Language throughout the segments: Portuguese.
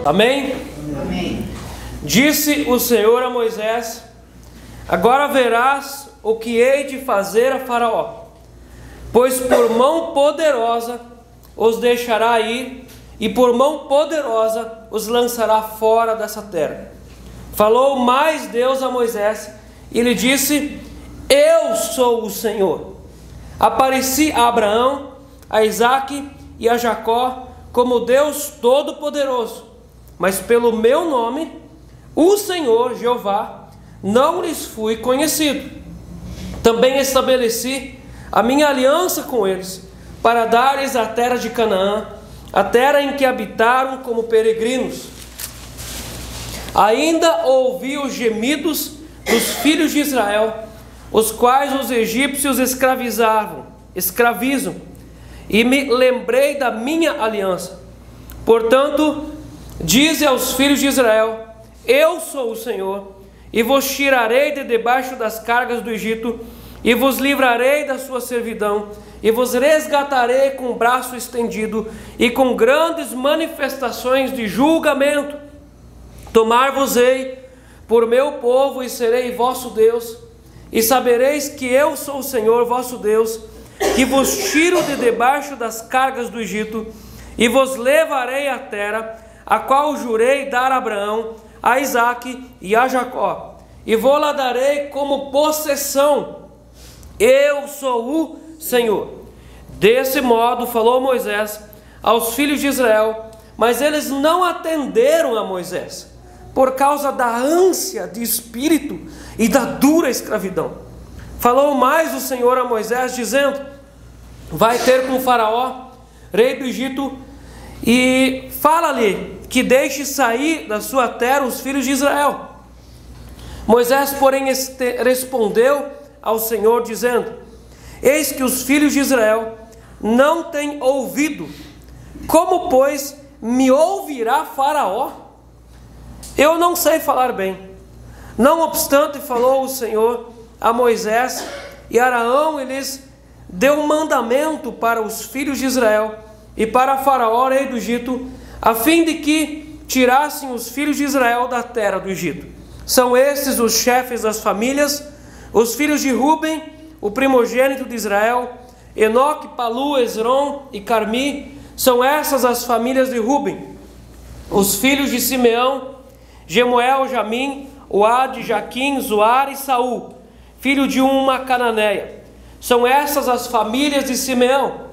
Amém? Amém. Disse o Senhor a Moisés: agora verás o que hei de fazer a Faraó, pois por mão poderosa os deixará ir, e por mão poderosa os lançará fora dessa terra. Falou mais Deus a Moisés e lhe disse: eu sou o Senhor. Apareci a Abraão, a Isaque e a Jacó como Deus Todo-Poderoso, mas pelo meu nome, o Senhor Jeová, não lhes fui conhecido. Também estabeleci a minha aliança com eles, para dar-lhes a terra de Canaã, a terra em que habitaram como peregrinos. Ainda ouvi os gemidos dos filhos de Israel, os quais os egípcios escravizam, e me lembrei da minha aliança. Portanto, dize aos filhos de Israel: eu sou o Senhor, e vos tirarei de debaixo das cargas do Egito, e vos livrarei da sua servidão, e vos resgatarei com o braço estendido, e com grandes manifestações de julgamento. Tomar-vos-ei por meu povo, e serei vosso Deus, e sabereis que eu sou o Senhor vosso Deus, que vos tiro de debaixo das cargas do Egito, e vos levarei à terra, a qual jurei dar a Abraão, a Isaque e a Jacó, e vou-la darei como possessão. Eu sou o Senhor. Desse modo falou Moisés aos filhos de Israel, mas eles não atenderam a Moisés, por causa da ânsia de espírito e da dura escravidão. Falou mais o Senhor a Moisés, dizendo: vai ter com Faraó, rei do Egito, e fala-lhe que deixe sair da sua terra os filhos de Israel. Moisés, porém, respondeu ao Senhor, dizendo: eis que os filhos de Israel não têm ouvido. Como, pois, me ouvirá Faraó? Eu não sei falar bem. Não obstante, falou o Senhor a Moisés e Arão, e lhes deu um mandamento para os filhos de Israel e para Faraó, rei do Egito, a fim de que tirassem os filhos de Israel da terra do Egito. São estes os chefes das famílias, os filhos de Ruben, o primogênito de Israel: Enoque, Palu, Esrom e Carmi. São essas as famílias de Ruben. Os filhos de Simeão: Gemuel, Jamim, Oade, Jaquim, Zoar e Saul, filho de uma cananeia. São essas as famílias de Simeão.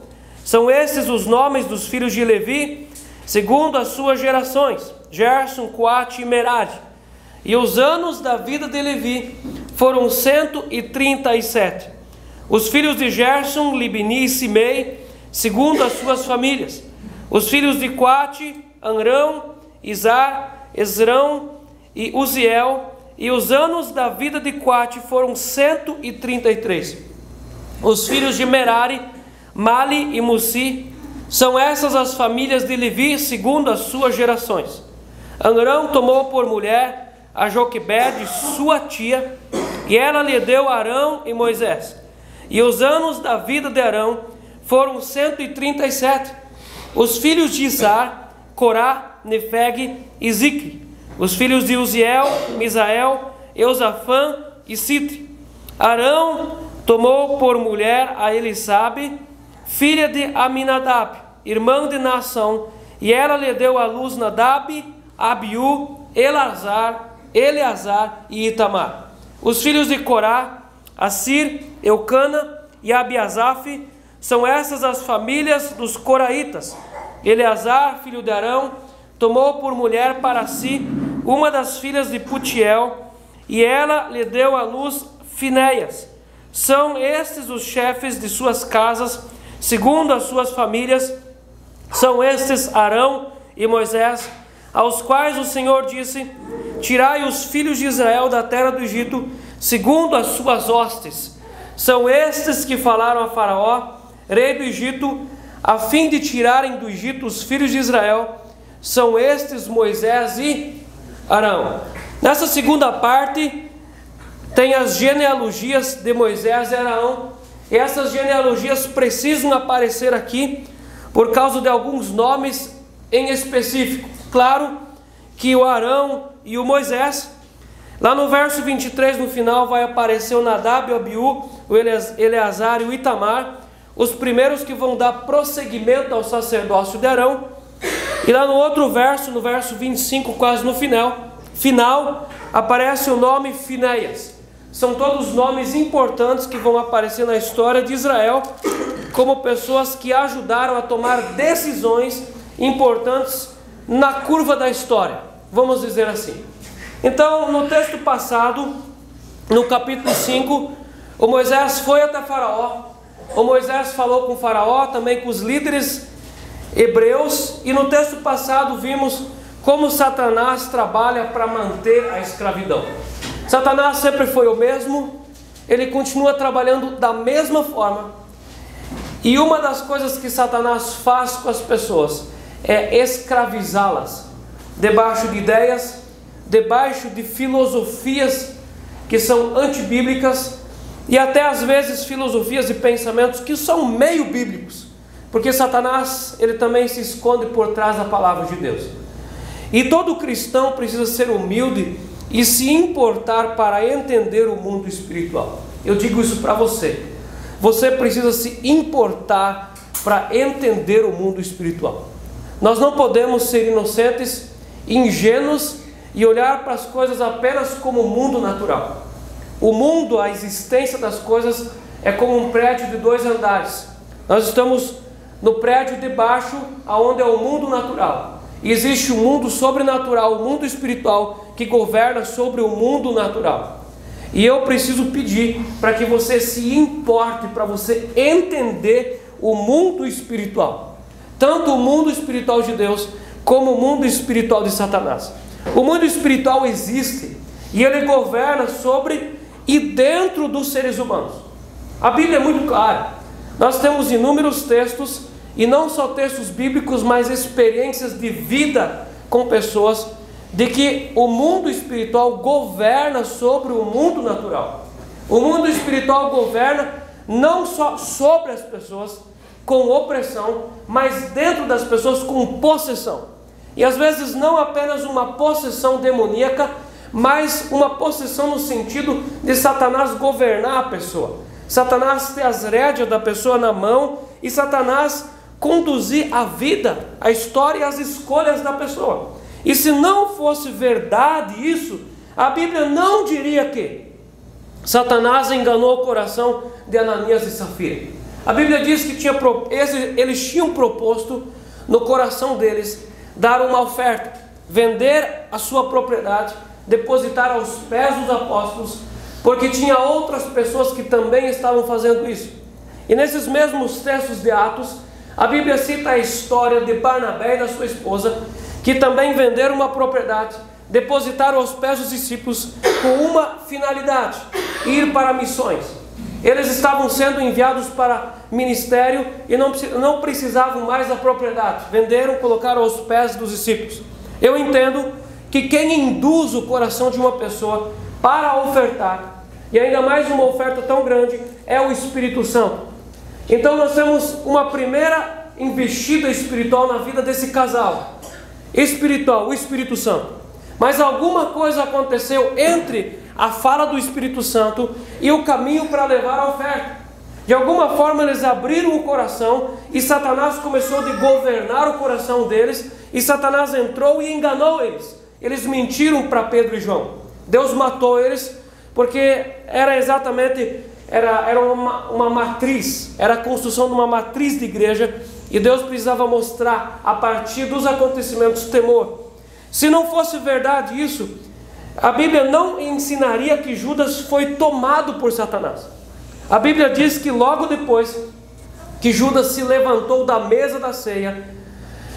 São esses os nomes dos filhos de Levi, segundo as suas gerações: Gerson, Coate e Merari. E os anos da vida de Levi foram 137. Os filhos de Gerson, Libni e Simei, segundo as suas famílias. Os filhos de Coate, Amrão, Izar, Esrão e Uziel. E os anos da vida de Coate foram 133. Os filhos de Merari, Mali e Mussi. São essas as famílias de Levi, segundo as suas gerações. Amrão tomou por mulher a Joquebede, sua tia, e ela lhe deu Arão e Moisés. E os anos da vida de Arão foram 137. Os filhos de Izar, Corá, Nefeg e Zicri. Os filhos de Uziel, Misael, Eusafã e Sitre. Arão tomou por mulher a Elisabe, filha de Aminadab, irmã de Naasson, e ela lhe deu à luz Nadab, Abiú, Eleazar e Itamar. Os filhos de Corá, Assir, Eucana e Abiasaf. São essas as famílias dos coraitas. Eleazar, filho de Arão, tomou por mulher para si uma das filhas de Putiel, e ela lhe deu à luz Finéias. São estes os chefes de suas casas, segundo as suas famílias. São estes Arão e Moisés, aos quais o Senhor disse: tirai os filhos de Israel da terra do Egito, segundo as suas hostes. São estes que falaram a Faraó, rei do Egito, a fim de tirarem do Egito os filhos de Israel. São estes Moisés e Arão. Nessa segunda parte tem as genealogias de Moisés e Arão. E essas genealogias precisam aparecer aqui por causa de alguns nomes em específico. Claro que o Arão e o Moisés. Lá no verso 23, no final, vai aparecer o Nadab, o Abiú, o Eleazar e o Itamar, os primeiros que vão dar prosseguimento ao sacerdócio de Arão. E lá no outro verso, no verso 25, quase no final, aparece o nome Finéias. São todos nomes importantes que vão aparecer na história de Israel, como pessoas que ajudaram a tomar decisões importantes na curva da história, vamos dizer assim. Então, no texto passado, no capítulo 5, o Moisés foi até Faraó. O Moisés falou com Faraó, também com os líderes hebreus. E no texto passado vimos como Satanás trabalha para manter a escravidão. Satanás sempre foi o mesmo, ele continua trabalhando da mesma forma. E uma das coisas que Satanás faz com as pessoas é escravizá-las, debaixo de ideias, debaixo de filosofias que são antibíblicas, e até às vezes filosofias e pensamentos que são meio bíblicos, porque Satanás, ele também se esconde por trás da palavra de Deus. E todo cristão precisa ser humilde e se importar para entender o mundo espiritual. Eu digo isso para você. Você precisa se importar para entender o mundo espiritual. Nós não podemos ser inocentes, ingênuos e olhar para as coisas apenas como o mundo natural. O mundo, a existência das coisas é como um prédio de 2 andares. Nós estamos no prédio de baixo, onde é o mundo natural. E existe o mundo sobrenatural, o mundo espiritual, que governa sobre o mundo natural. E eu preciso pedir para que você se importe, para você entender o mundo espiritual. Tanto o mundo espiritual de Deus, como o mundo espiritual de Satanás. O mundo espiritual existe, e ele governa sobre e dentro dos seres humanos. A Bíblia é muito clara. Nós temos inúmeros textos, e não só textos bíblicos, mas experiências de vida com pessoas, de que o mundo espiritual governa sobre o mundo natural. O mundo espiritual governa não só sobre as pessoas com opressão, mas dentro das pessoas com possessão. E às vezes não apenas uma possessão demoníaca, mas uma possessão no sentido de Satanás governar a pessoa. Satanás ter as rédeas da pessoa na mão e Satanás conduzir a vida, a história e as escolhas da pessoa. E se não fosse verdade isso, a Bíblia não diria que Satanás enganou o coração de Ananias e Safira. A Bíblia diz que eles tinham proposto no coração deles dar uma oferta, vender a sua propriedade, depositar aos pés dos apóstolos, porque tinha outras pessoas que também estavam fazendo isso. E nesses mesmos textos de Atos, a Bíblia cita a história de Barnabé e da sua esposa, que também venderam uma propriedade, depositaram aos pés dos discípulos com uma finalidade: ir para missões. Eles estavam sendo enviados para ministério e não precisavam mais da propriedade. Venderam, colocaram aos pés dos discípulos. Eu entendo que quem induz o coração de uma pessoa para ofertar, e ainda mais uma oferta tão grande, é o Espírito Santo. Então nós temos uma primeira investida espiritual na vida desse casal espiritual, o Espírito Santo. Mas alguma coisa aconteceu entre a fala do Espírito Santo e o caminho para levar a oferta. De alguma forma eles abriram o coração e Satanás começou a governar o coração deles, e Satanás entrou e enganou eles. Eles mentiram para Pedro e João. Deus matou eles porque era exatamente uma matriz, era a construção de uma matriz de igreja, e Deus precisava mostrar a partir dos acontecimentos temor. Se não fosse verdade isso, a Bíblia não ensinaria que Judas foi tomado por Satanás. A Bíblia diz que logo depois que Judas se levantou da mesa da ceia,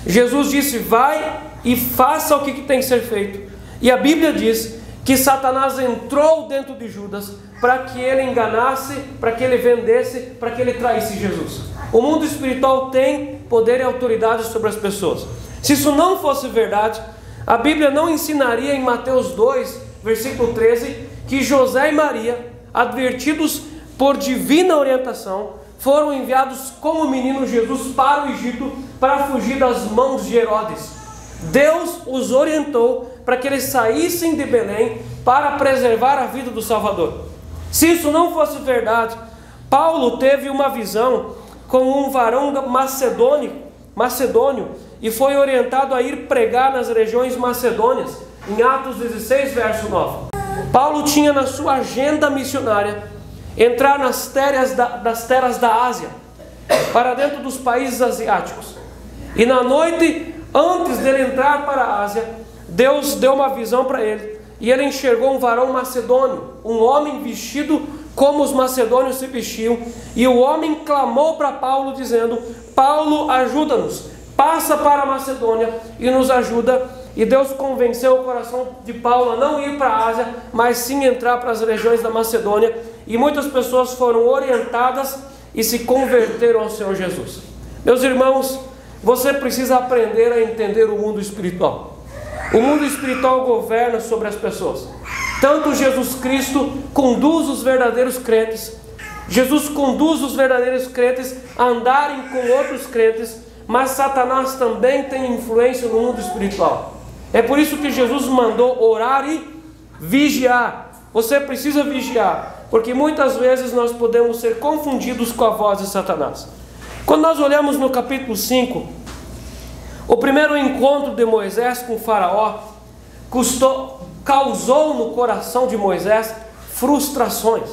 Jesus disse: vai e faça o que tem que ser feito. E a Bíblia diz que Satanás entrou dentro de Judas para que ele enganasse, para que ele vendesse, para que ele traísse Jesus. O mundo espiritual tem poder e autoridade sobre as pessoas. Se isso não fosse verdade, a Bíblia não ensinaria em Mateus 2, versículo 13, que José e Maria, advertidos por divina orientação, foram enviados como o menino Jesus para o Egito para fugir das mãos de Herodes. Deus os orientou para que eles saíssem de Belém para preservar a vida do Salvador. Se isso não fosse verdade, Paulo teve uma visão com um varão macedônio e foi orientado a ir pregar nas regiões macedônias, em Atos 16, verso 9. Paulo tinha na sua agenda missionária entrar nas terras da Ásia, para dentro dos países asiáticos. E na noite, antes dele entrar para a Ásia, Deus deu uma visão para ele, e ele enxergou um varão macedônio, um homem vestido como os macedônios se vestiam, e o homem clamou para Paulo dizendo: Paulo, ajuda-nos, passa para a Macedônia e nos ajuda. E Deus convenceu o coração de Paulo a não ir para a Ásia, mas sim entrar para as regiões da Macedônia, e muitas pessoas foram orientadas e se converteram ao Senhor Jesus. Meus irmãos, você precisa aprender a entender o mundo espiritual. O mundo espiritual governa sobre as pessoas. Tanto Jesus Cristo conduz os verdadeiros crentes, Jesus conduz os verdadeiros crentes a andarem com outros crentes, mas Satanás também tem influência no mundo espiritual. É por isso que Jesus mandou orar e vigiar. Você precisa vigiar, porque muitas vezes nós podemos ser confundidos com a voz de Satanás. Quando nós olhamos no capítulo 5, o primeiro encontro de Moisés com Faraó causou no coração de Moisés frustrações.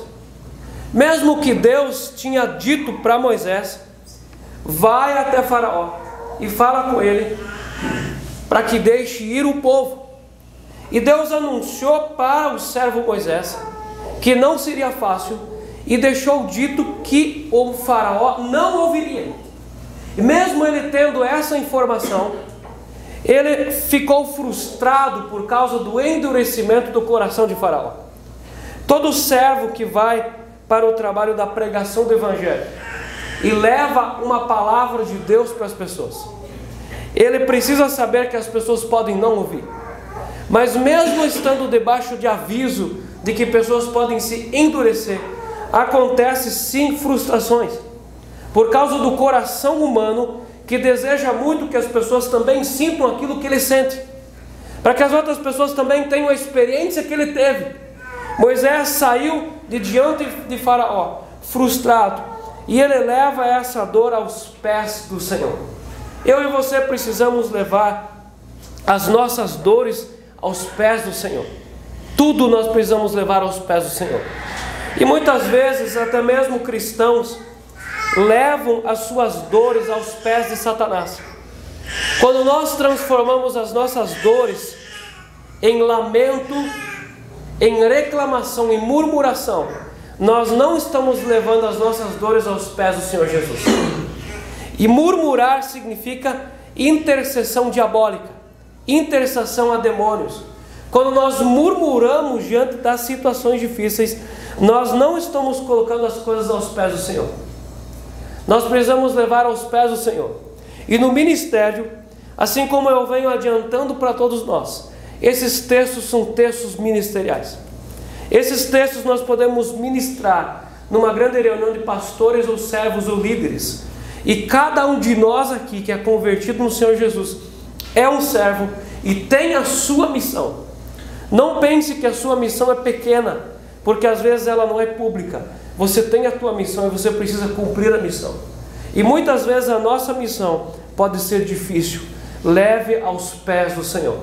Mesmo que Deus tinha dito para Moisés: vai até Faraó e fala com ele para que deixe ir o povo. E Deus anunciou para o servo Moisés que não seria fácil, e deixou dito que o Faraó não ouviria. E mesmo ele tendo essa informação, ele ficou frustrado por causa do endurecimento do coração de Faraó. Todo servo que vai para o trabalho da pregação do Evangelho e leva uma palavra de Deus para as pessoas, ele precisa saber que as pessoas podem não ouvir. Mas mesmo estando debaixo de aviso de que pessoas podem se endurecer, acontece sim frustrações, por causa do coração humano que deseja muito que as pessoas também sintam aquilo que ele sente, para que as outras pessoas também tenham a experiência que ele teve. Moisés saiu de diante de Faraó frustrado, e ele leva essa dor aos pés do Senhor. Eu e você precisamos levar as nossas dores aos pés do Senhor. Tudo nós precisamos levar aos pés do Senhor. E muitas vezes até mesmo cristãos levam as suas dores aos pés de Satanás. Quando nós transformamos as nossas dores em lamento, em reclamação, em murmuração, nós não estamos levando as nossas dores aos pés do Senhor Jesus. E murmurar significa intercessão diabólica, intercessão a demônios. Quando nós murmuramos diante das situações difíceis, nós não estamos colocando as coisas aos pés do Senhor. Nós precisamos levar aos pés do Senhor. E no ministério, assim como eu venho adiantando para todos nós, esses textos são textos ministeriais. Esses textos nós podemos ministrar numa grande reunião de pastores ou servos ou líderes. E cada um de nós aqui que é convertido no Senhor Jesus é um servo e tem a sua missão. Não pense que a sua missão é pequena, porque às vezes ela não é pública. Você tem a tua missão e você precisa cumprir a missão. E muitas vezes a nossa missão pode ser difícil. Leve aos pés do Senhor.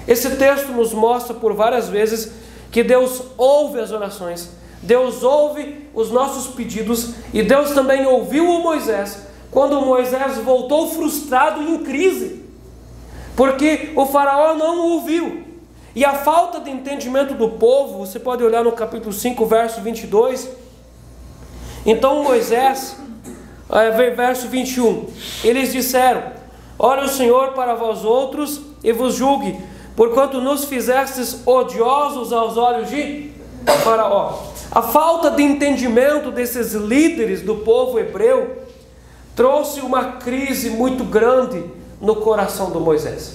Esse texto nos mostra por várias vezes que Deus ouve as orações, Deus ouve os nossos pedidos, e Deus também ouviu o Moisés quando Moisés voltou frustrado e em crise, porque o faraó não o ouviu. E a falta de entendimento do povo, você pode olhar no capítulo 5, verso 22. Então Moisés, verso 21, eles disseram: olhe o Senhor para vós outros e vos julgue, porquanto nos fizestes odiosos aos olhos de Faraó. A falta de entendimento desses líderes do povo hebreu trouxe uma crise muito grande no coração do Moisés.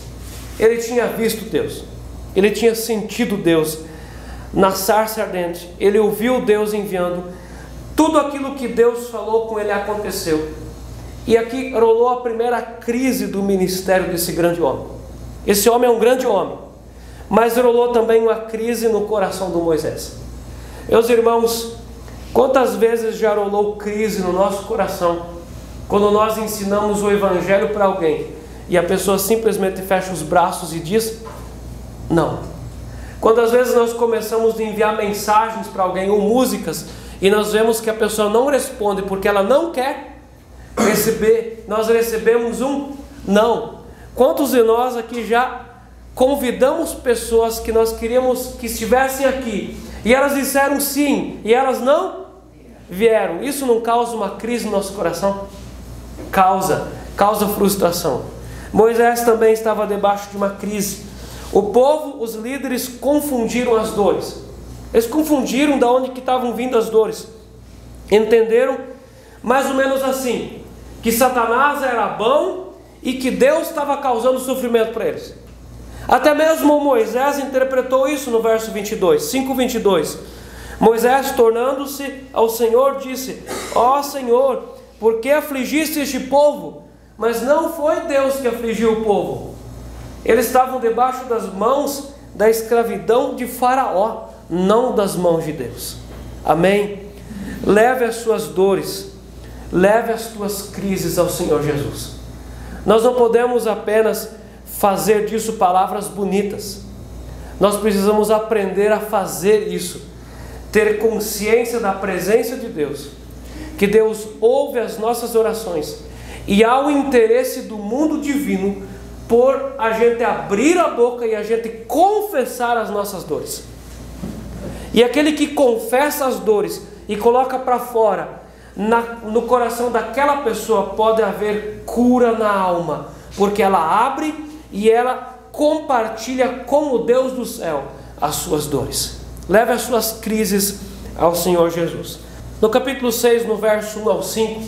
Ele tinha visto Deus, ele tinha sentido Deus na sarça ardente, ele ouviu Deus enviando, tudo aquilo que Deus falou com ele aconteceu. E aqui rolou a primeira crise do ministério desse grande homem. Esse homem é um grande homem, mas rolou também uma crise no coração do Moisés. Meus irmãos, quantas vezes já rolou crise no nosso coração quando nós ensinamos o Evangelho para alguém e a pessoa simplesmente fecha os braços e diz não? Quantas vezes nós começamos a enviar mensagens para alguém ou músicas e nós vemos que a pessoa não responde porque ela não quer receber, nós recebemos um não? Quantos de nós aqui já convidamos pessoas que nós queríamos que estivessem aqui e elas disseram sim e elas não vieram? Isso não causa uma crise no nosso coração? Causa frustração. Moisés também estava debaixo de uma crise. O povo, os líderes confundiram as dores. Eles confundiram de onde que estavam vindo as dores. Entenderam mais ou menos assim, que Satanás era bom e que Deus estava causando sofrimento para eles. Até mesmo Moisés interpretou isso no verso 22, 5:22. Moisés, tornando-se ao Senhor, disse: ó Senhor, por que afligiste este povo? Mas não foi Deus que afligiu o povo. Eles estavam debaixo das mãos da escravidão de Faraó, não das mãos de Deus. Amém? Leve as suas dores, leve as tuas crises ao Senhor Jesus. Nós não podemos apenas fazer disso palavras bonitas. Nós precisamos aprender a fazer isso, ter consciência da presença de Deus, que Deus ouve as nossas orações e há o interesse do mundo divino por a gente abrir a boca e a gente confessar as nossas dores. E aquele que confessa as dores e coloca para fora, no coração daquela pessoa pode haver cura na alma, porque ela abre e ela compartilha com o Deus do céu as suas dores. Leve as suas crises ao Senhor Jesus. No capítulo 6, no verso 1 ao 5,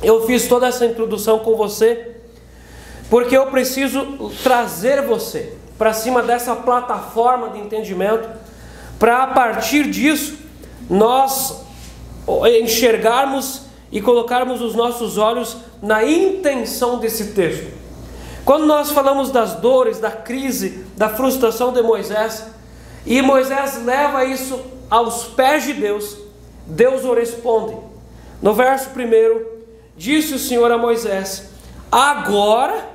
eu fiz toda essa introdução com você, porque eu preciso trazer você para cima dessa plataforma de entendimento, para a partir disso, nós enxergarmos e colocarmos os nossos olhos na intenção desse texto. Quando nós falamos das dores, da crise, da frustração de Moisés, e Moisés leva isso aos pés de Deus, Deus o responde. No verso 1, disse o Senhor a Moisés: agora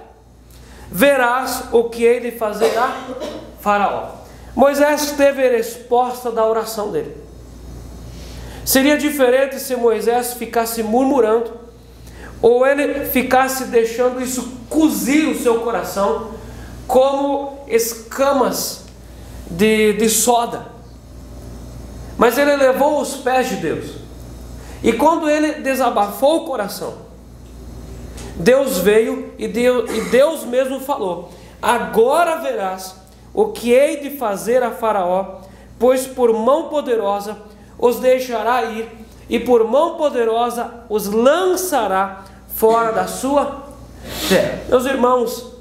verás o que hei de fazer a Faraó. Moisés teve a resposta da oração dele. Seria diferente se Moisés ficasse murmurando, ou ele ficasse deixando isso cozir o seu coração, como escamas de soda. Mas ele levou os pés de Deus. E quando ele desabafou o coração, Deus veio e Deus mesmo falou: agora verás o que hei de fazer a Faraó, pois por mão poderosa os deixará ir, e por mão poderosa os lançará fora da sua terra. Meus irmãos,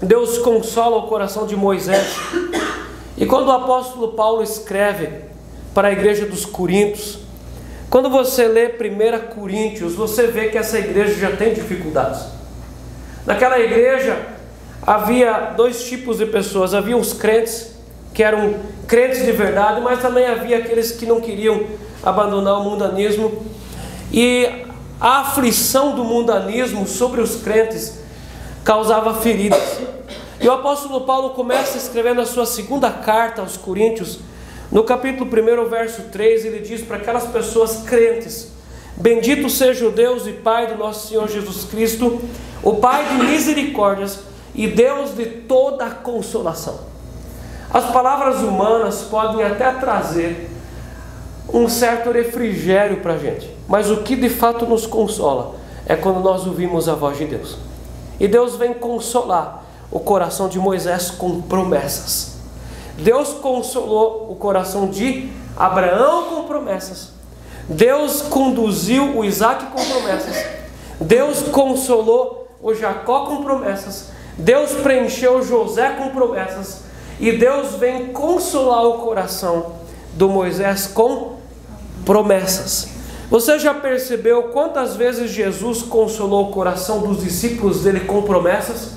Deus consola o coração de Moisés. E quando o apóstolo Paulo escreve para a igreja dos Coríntios, quando você lê 1 Coríntios, você vê que essa igreja já tem dificuldades. Naquela igreja havia dois tipos de pessoas. Havia os crentes, que eram crentes de verdade, mas também havia aqueles que não queriam abandonar o mundanismo. E a aflição do mundanismo sobre os crentes causava feridas. E o apóstolo Paulo começa escrevendo a sua segunda carta aos Coríntios. No capítulo 1, verso 3, ele diz para aquelas pessoas crentes: bendito seja o Deus e Pai do nosso Senhor Jesus Cristo, o Pai de misericórdias e Deus de toda consolação. As palavras humanas podem até trazer um certo refrigério para a gente, mas o que de fato nos consola é quando nós ouvimos a voz de Deus. E Deus vem consolar o coração de Moisés com promessas. Deus consolou o coração de Abraão com promessas. Deus conduziu o Isaac com promessas. Deus consolou o Jacó com promessas. Deus preencheu José com promessas. E Deus vem consolar o coração do Moisés com promessas. Você já percebeu quantas vezes Jesus consolou o coração dos discípulos dele com promessas?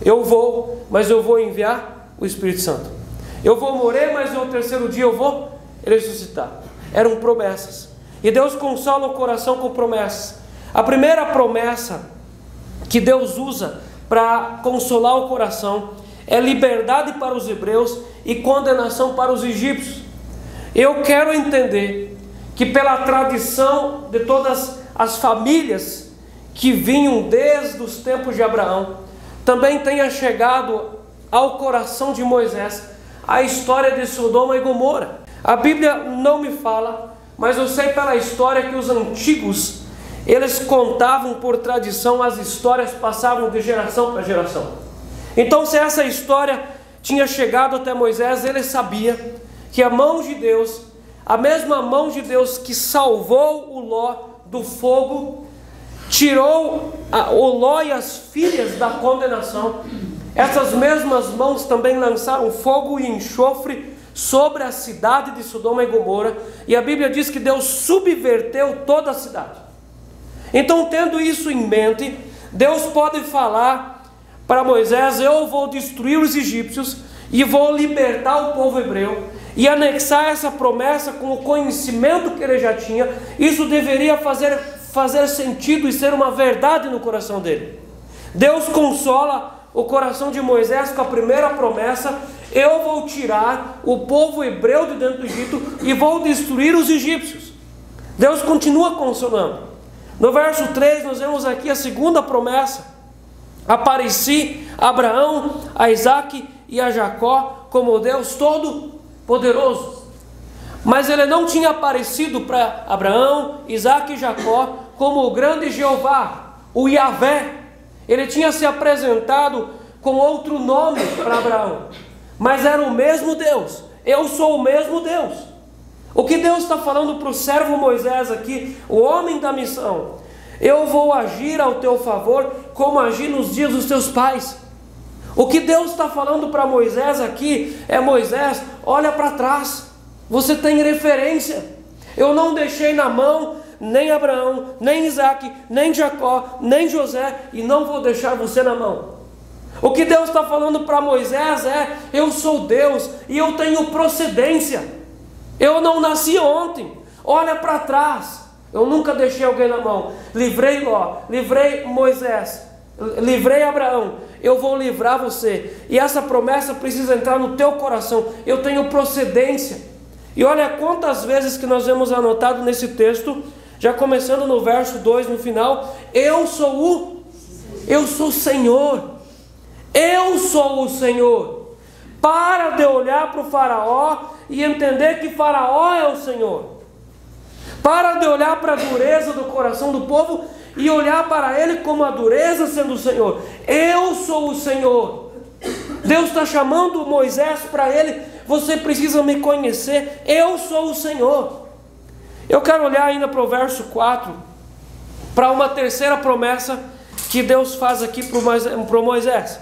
Eu vou, mas eu vou enviar o Espírito Santo. Eu vou morrer, mas no terceiro dia eu vou ressuscitar. Eram promessas. E Deus consola o coração com promessas. A primeira promessa que Deus usa para consolar o coração é liberdade para os hebreus e condenação para os egípcios. Eu quero entender que pela tradição de todas as famílias que vinham desde os tempos de Abraão, também tenha chegado ao coração de Moisés a história de Sodoma e Gomorra. A Bíblia não me fala, mas eu sei pela história que os antigos, eles contavam por tradição, as histórias passavam de geração para geração. Então, se essa história tinha chegado até Moisés, ele sabia que a mão de Deus, a mesma mão de Deus que salvou o Ló do fogo, tirou o Ló e as filhas da condenação, essas mesmas mãos também lançaram fogo e enxofre sobre a cidade de Sodoma e Gomorra, e a Bíblia diz que Deus subverteu toda a cidade. Então, tendo isso em mente, Deus pode falar para Moisés: eu vou destruir os egípcios e vou libertar o povo hebreu, e anexar essa promessa com o conhecimento que ele já tinha. Isso deveria fazer sentido e ser uma verdade no coração dele. Deus consola o coração de Moisés com a primeira promessa: eu vou tirar o povo hebreu de dentro do Egito e vou destruir os egípcios. Deus continua consolando. No verso 3 nós vemos aqui a segunda promessa: apareci a Abraão, a Isaque e a Jacó como Deus Todo-Poderoso. Mas ele não tinha aparecido para Abraão, Isaque e Jacó como o grande Jeová, o Yahvé. Ele tinha se apresentado com outro nome para Abraão, mas era o mesmo Deus. Eu sou o mesmo Deus. O que Deus está falando para o servo Moisés aqui, o homem da missão: eu vou agir ao teu favor como agi nos dias dos teus pais. O que Deus está falando para Moisés aqui é: Moisés, olha para trás, você tem referência. Eu não deixei na mão nem Abraão, nem Isaque, nem Jacó, nem José, e não vou deixar você na mão. O que Deus está falando para Moisés é: eu sou Deus e eu tenho procedência. Eu não nasci ontem, olha para trás. Eu nunca deixei alguém na mão. Livrei Ló, livrei Moisés, livrei Abraão. Eu vou livrar você. E essa promessa precisa entrar no teu coração. Eu tenho procedência. E olha quantas vezes que nós vemos anotado nesse texto, já começando no verso 2, no final: eu sou o Senhor. Eu sou o Senhor. Para de olhar para o faraó e entender que faraó é o Senhor. Para de olhar para a dureza do coração do povo e olhar para ele como a dureza sendo o Senhor. Eu sou o Senhor. Deus está chamando Moisés para ele: você precisa me conhecer, eu sou o Senhor. Eu quero olhar ainda para o verso 4, para uma terceira promessa que Deus faz aqui para Moisés: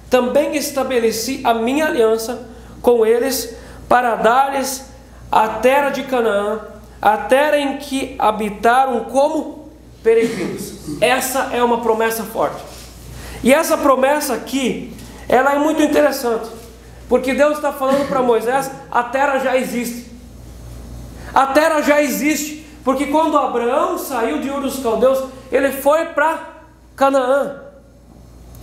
também estabeleci a minha aliança com eles para dar-lhes a terra de Canaã, a terra em que habitaram como peregrinos. Essa é uma promessa forte. E essa promessa aqui, ela é muito interessante, porque Deus está falando para Moisés: a terra já existe. A terra já existe, porque quando Abraão saiu de Ur dos Caldeus, ele foi para Canaã.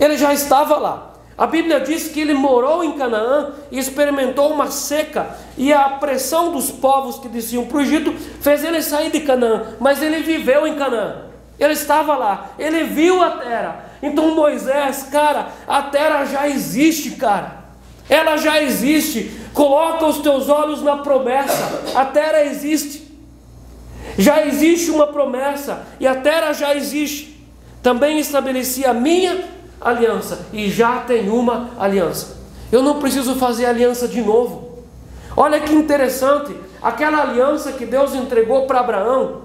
Ele já estava lá. A Bíblia diz que ele morou em Canaã e experimentou uma seca, e a pressão dos povos que desciam para o Egito fez ele sair de Canaã, mas ele viveu em Canaã, ele estava lá, ele viu a terra. Então Moisés, cara, a terra já existe, cara, ela já existe. Coloca os teus olhos na promessa, a terra existe, já existe uma promessa e a terra já existe. Também estabeleci a minha aliança, e já tem uma aliança. Eu não preciso fazer aliança de novo. Olha que interessante, aquela aliança que Deus entregou para Abraão,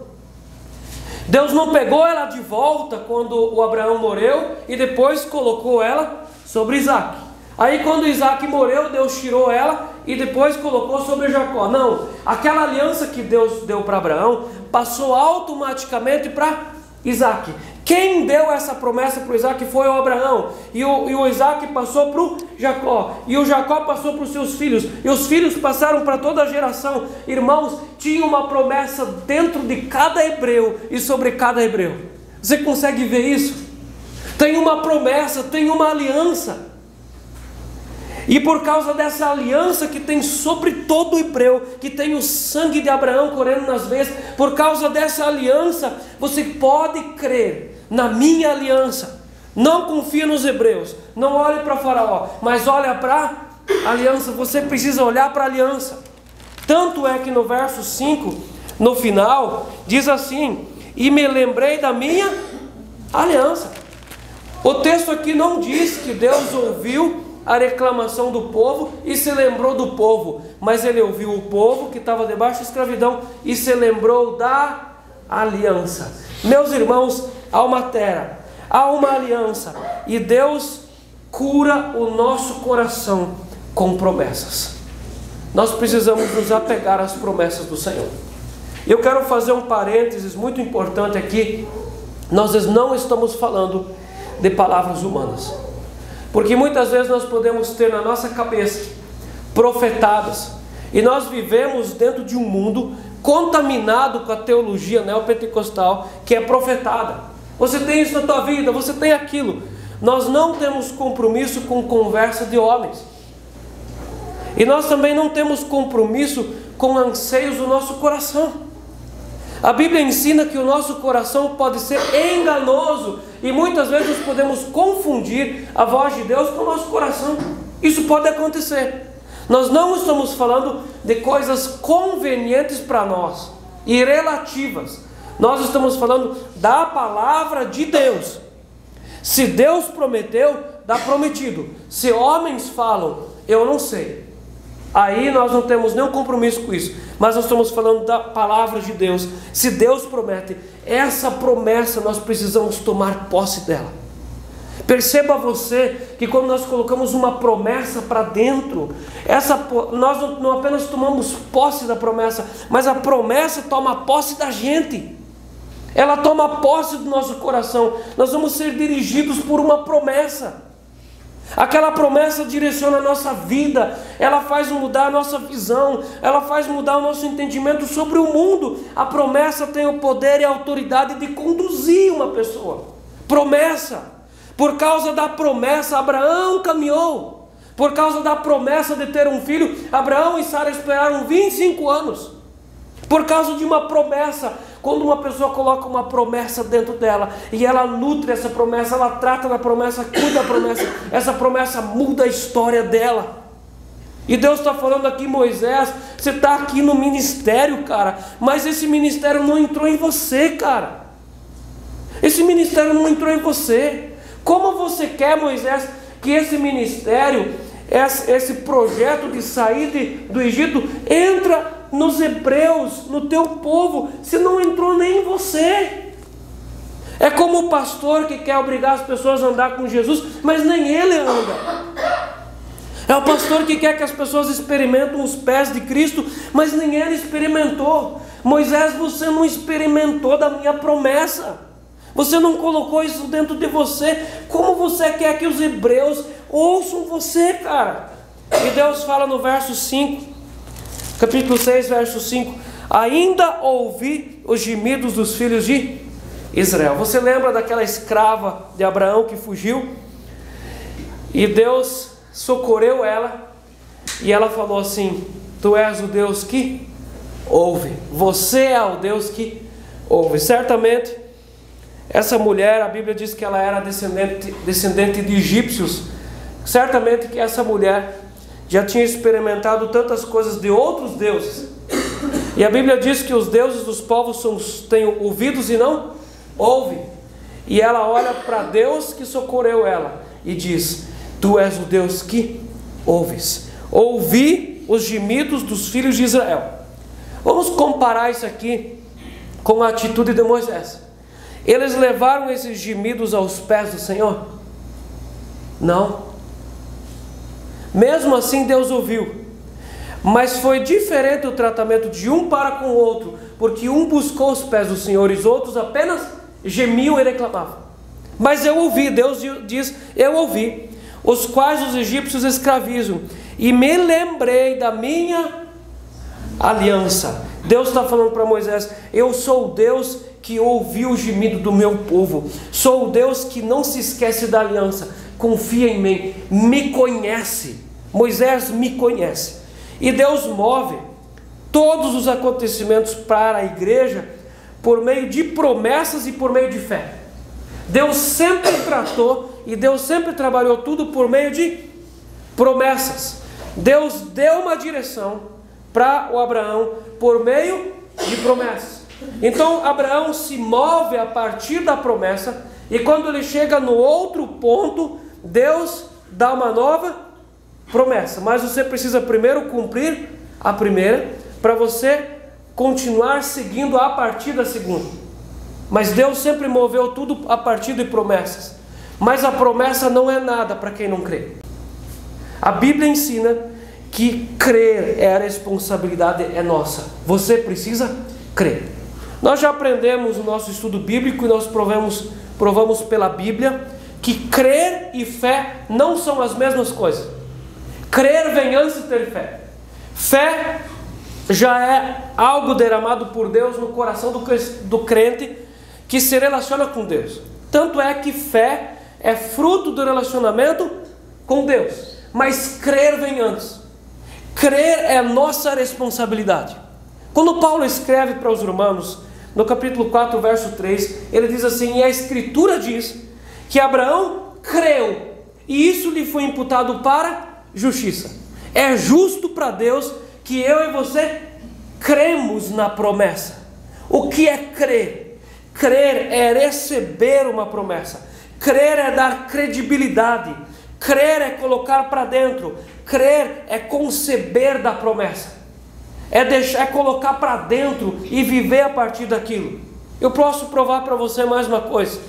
Deus não pegou ela de volta quando o Abraão morreu e depois colocou ela sobre Isaque. Aí quando Isaque morreu, Deus tirou ela e depois colocou sobre Jacó. Não, aquela aliança que Deus deu para Abraão passou automaticamente para Isaque. Quem deu essa promessa para o Isaac foi o Abraão, e o Isaac passou para o Jacó, e o Jacó passou para os seus filhos, e os filhos passaram para toda a geração. Irmãos, tinha uma promessa dentro de cada hebreu e sobre cada hebreu. Você consegue ver isso? Tem uma promessa, tem uma aliança. E por causa dessa aliança que tem sobre todo hebreu, que tem o sangue de Abraão correndo nas veias, por causa dessa aliança, você pode crer na minha aliança. Não confia nos hebreus, não olhe para Faraó, mas olha para a aliança. Você precisa olhar para a aliança. Tanto é que no verso 5, no final, diz assim: e me lembrei da minha aliança. O texto aqui não diz que Deus ouviu a reclamação do povo e se lembrou do povo, mas ele ouviu o povo que estava debaixo da escravidão e se lembrou da aliança. Meus irmãos, há uma terra, há uma aliança, e Deus cura o nosso coração com promessas. Nós precisamos nos apegar às promessas do Senhor. Eu quero fazer um parênteses muito importante aqui. Nós não estamos falando de palavras humanas, porque muitas vezes nós podemos ter na nossa cabeça profetadas, e nós vivemos dentro de um mundo contaminado com a teologia neopentecostal que é profetada. Você tem isso na tua vida, você tem aquilo. Nós não temos compromisso com conversa de homens, e nós também não temos compromisso com anseios do nosso coração. A Bíblia ensina que o nosso coração pode ser enganoso, e muitas vezes nós podemos confundir a voz de Deus com o nosso coração. Isso pode acontecer. Nós não estamos falando de coisas convenientes para nós e relativas. Nós estamos falando da palavra de Deus. Se Deus prometeu, dá prometido. Se homens falam, eu não sei, aí nós não temos nenhum compromisso com isso. Mas nós estamos falando da palavra de Deus. Se Deus promete, essa promessa nós precisamos tomar posse dela. Perceba você que quando nós colocamos uma promessa para dentro, nós não apenas tomamos posse da promessa, mas a promessa toma posse da gente. Ela toma posse do nosso coração. Nós vamos ser dirigidos por uma promessa. Aquela promessa direciona a nossa vida, ela faz mudar a nossa visão, ela faz mudar o nosso entendimento sobre o mundo. A promessa tem o poder e a autoridade de conduzir uma pessoa. Promessa. Por causa da promessa, Abraão caminhou. Por causa da promessa de ter um filho, Abraão e Sara esperaram 25 anos. Por causa de uma promessa. Quando uma pessoa coloca uma promessa dentro dela, e ela nutre essa promessa, ela trata da promessa, cuida da promessa, essa promessa muda a história dela. E Deus está falando aqui: Moisés, você está aqui no ministério, cara, mas esse ministério não entrou em você, cara. Esse ministério não entrou em você. Como você quer, Moisés, que esse ministério, esse projeto de sair do Egito, entra nos hebreus, no teu povo, se não entrou nem em você? É como o pastor que quer obrigar as pessoas a andar com Jesus, mas nem ele anda. É o pastor que quer que as pessoas experimentem os pés de Cristo, mas nem ele experimentou. Moisés, você não experimentou da minha promessa. Você não colocou isso dentro de você. Como você quer que os hebreus ouçam você, cara? E Deus fala no verso 5, capítulo 6, verso 5: ainda ouvi os gemidos dos filhos de Israel. Você lembra daquela escrava de Abraão que fugiu? E Deus socorreu ela, e ela falou assim: tu és o Deus que ouve. Você é o Deus que ouve. Certamente essa mulher, a Bíblia diz que ela era descendente de egípcios. Certamente que essa mulher já tinha experimentado tantas coisas de outros deuses. E a Bíblia diz que os deuses dos povos têm ouvidos e não ouvem. E ela olha para Deus que socorreu ela e diz: tu és o Deus que ouves. Ouvi os gemidos dos filhos de Israel. Vamos comparar isso aqui com a atitude de Moisés. Eles levaram esses gemidos aos pés do Senhor? Não. Mesmo assim Deus ouviu, mas foi diferente o tratamento de um para com o outro, porque um buscou os pés do Senhor e os outros apenas gemiam e reclamavam. Mas eu ouvi, Deus diz, eu ouvi, os quais os egípcios escravizam, e me lembrei da minha aliança. Deus está falando para Moisés: eu sou o Deus que ouviu o gemido do meu povo, sou o Deus que não se esquece da aliança, confia em mim, me conhece. Moisés me conhece. E Deus move todos os acontecimentos para a igreja por meio de promessas e por meio de fé. Deus sempre tratou e Deus sempre trabalhou tudo por meio de promessas. Deus deu uma direção para o Abraão por meio de promessas. Então Abraão se move a partir da promessa, e quando ele chega no outro ponto, Deus dá uma nova promessa. Mas você precisa primeiro cumprir a primeira, para você continuar seguindo a partir da segunda. Mas Deus sempre moveu tudo a partir de promessas. Mas a promessa não é nada para quem não crê. A Bíblia ensina que crer é a responsabilidade, é nossa. Você precisa crer. Nós já aprendemos no nosso estudo bíblico, e nós provamos pela Bíblia, que crer e fé não são as mesmas coisas. Crer vem antes de ter fé. Fé já é algo derramado por Deus no coração do crente, que se relaciona com Deus. Tanto é que fé é fruto do relacionamento com Deus. Mas crer vem antes. Crer é nossa responsabilidade. Quando Paulo escreve para os Romanos, no capítulo 4, verso 3, ele diz assim: e a Escritura diz que Abraão creu, e isso lhe foi imputado para justiça. É justo para Deus que eu e você cremos na promessa. O que é crer? Crer é receber uma promessa. Crer é dar credibilidade. Crer é colocar para dentro. Crer é conceber da promessa. É colocar para dentro e viver a partir daquilo. Eu posso provar para você mais uma coisa.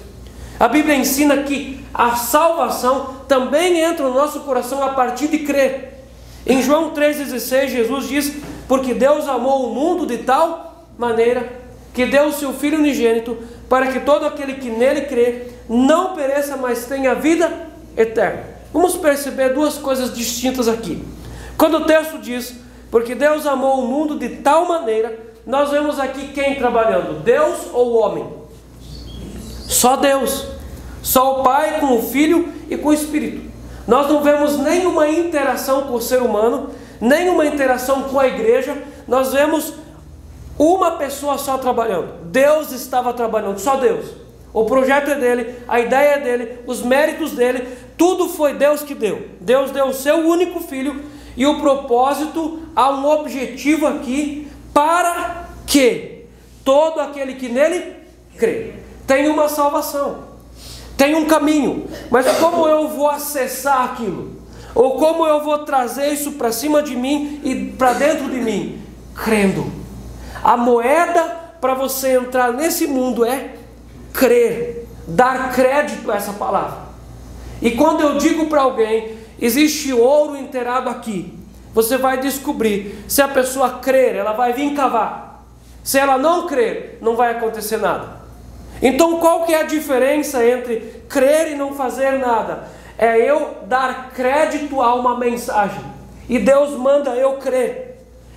A Bíblia ensina que a salvação também entra no nosso coração a partir de crer. Em João 3,16, Jesus diz: porque Deus amou o mundo de tal maneira que deu o seu Filho unigênito, para que todo aquele que nele crê não pereça, mas tenha vida eterna. Vamos perceber duas coisas distintas aqui. Quando o texto diz: porque Deus amou o mundo de tal maneira, nós vemos aqui quem trabalhando? Deus ou o homem? Só Deus. Só o Pai com o Filho e com o Espírito. Nós não vemos nenhuma interação com o ser humano, nenhuma interação com a igreja. Nós vemos uma pessoa só trabalhando. Deus estava trabalhando, só Deus. O projeto é dele, a ideia é dele, os méritos dele, tudo foi Deus que deu. Deus deu o seu único Filho, e o propósito, há um objetivo aqui, para que todo aquele que nele crê tenha uma salvação, tem um caminho. Mas como eu vou acessar aquilo? Ou como eu vou trazer isso para cima de mim e para dentro de mim? Crendo. A moeda para você entrar nesse mundo é crer, dar crédito a essa palavra. E quando eu digo para alguém: existe ouro enterrado aqui, você vai descobrir. Se a pessoa crer, ela vai vir cavar. Se ela não crer, não vai acontecer nada. Então qual que é a diferença entre crer e não fazer nada? É eu dar crédito a uma mensagem, e Deus manda eu crer.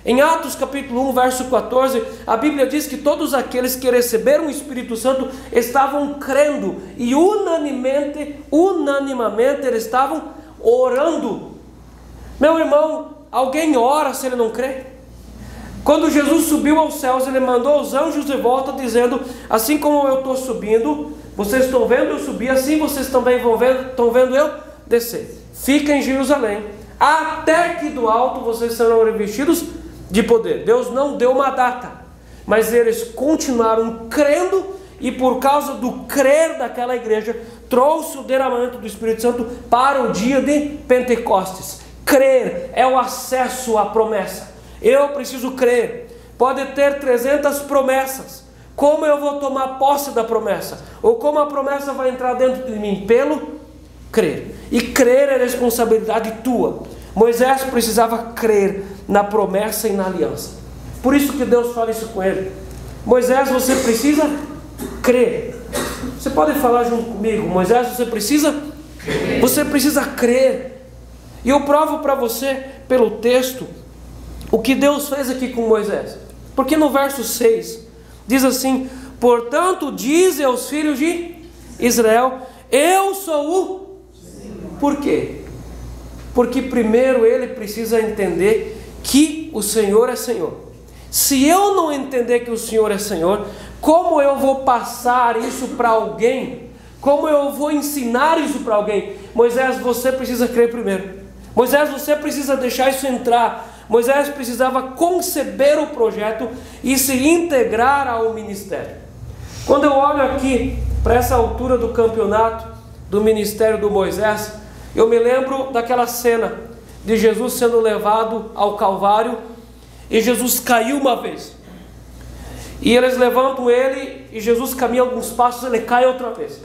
Em Atos capítulo 1, verso 14, a Bíblia diz que todos aqueles que receberam o Espírito Santo estavam crendo, e unanimamente eles estavam orando. Meu irmão, alguém ora se ele não crê? Quando Jesus subiu aos céus, ele mandou os anjos de volta, dizendo: assim como eu estou subindo, vocês estão vendo eu subir, assim vocês também estão vendo eu descer. Fiquem em Jerusalém, até que do alto vocês serão revestidos de poder. Deus não deu uma data, mas eles continuaram crendo, e por causa do crer daquela igreja, trouxe o derramamento do Espírito Santo para o dia de Pentecostes. Crer é o acesso à promessa. Eu preciso crer. Pode ter 300 promessas. Como eu vou tomar posse da promessa? Ou como a promessa vai entrar dentro de mim? Pelo crer. E crer é responsabilidade tua. Moisés precisava crer na promessa e na aliança. Por isso que Deus fala isso com ele: Moisés, você precisa crer. Você pode falar junto comigo? Moisés, você precisa crer. E eu provo para você, pelo texto, o que Deus fez aqui com Moisés. Porque no verso 6, diz assim: portanto, dize aos filhos de Israel, eu sou o... Por quê? Porque primeiro ele precisa entender que o Senhor é Senhor. Se eu não entender que o Senhor é Senhor, como eu vou passar isso para alguém? Como eu vou ensinar isso para alguém? Moisés, você precisa crer primeiro. Moisés, você precisa deixar isso entrar. Moisés precisava conceber o projeto e se integrar ao ministério. Quando eu olho aqui para essa altura do campeonato do ministério do Moisés, eu me lembro daquela cena de Jesus sendo levado ao Calvário e Jesus caiu uma vez. E eles levantam ele e Jesus caminha alguns passos, ele cai outra vez.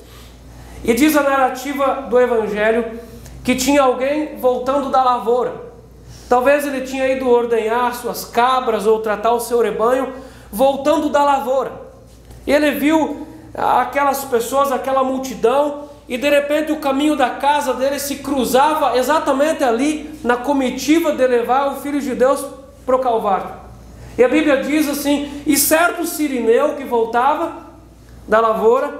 E diz a narrativa do Evangelho que tinha alguém voltando da lavoura. Talvez ele tinha ido ordenhar suas cabras ou tratar o seu rebanho, voltando da lavoura. E ele viu aquelas pessoas, aquela multidão, e de repente o caminho da casa dele se cruzava exatamente ali, na comitiva de levar o Filho de Deus para o Calvário. E a Bíblia diz assim: e certo sirineu que voltava da lavoura,